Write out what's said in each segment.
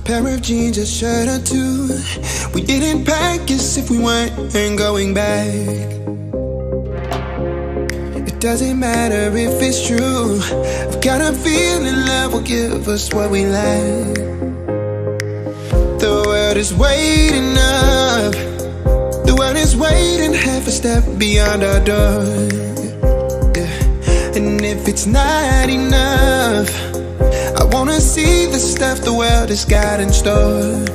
Pair of jeans, a shirt or two. We didn't pack as if we weren't going back. It doesn't matter if it's true. I've got a feeling love will give us what we lack. The world is waiting up. The world is waiting half a step beyond our door. Yeah. And if it's not enough, I wanna see the stuff the world has got in store.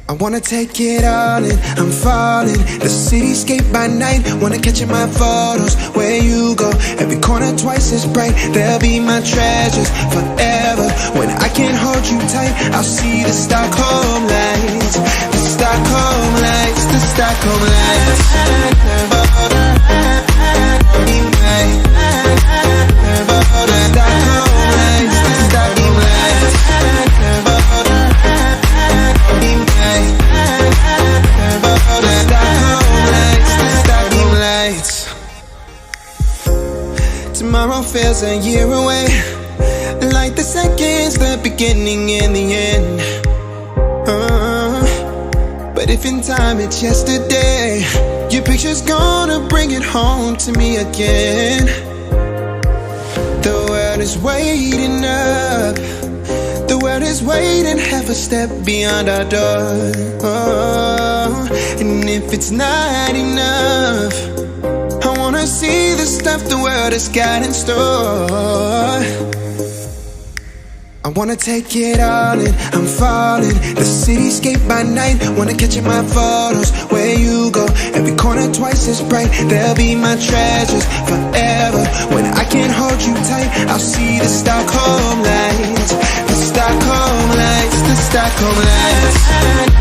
I wanna take it all in, I'm falling. The cityscape by night, wanna catch in my photos. Where you go, every corner twice as bright. They'll be my treasures forever. When I can't hold you tight, I'll see the Stockholm lights. The Stockholm lights, the Stockholm lights. Tomorrow feels a year away, like the seconds, the beginning and the end. But if in time it's yesterday, your picture's gonna bring it home to me again. The world is waiting up. The world is waiting half a step beyond our door. And if it's not enough, I wanna see the stuff the world has got in store. I wanna take it all in, I'm falling. The cityscape by night, wanna catch in my photos. Where you go, every corner twice as bright. They'll be my treasures forever. When I can't hold you tight, I'll see the Stockholm lights. The Stockholm lights, the Stockholm lights.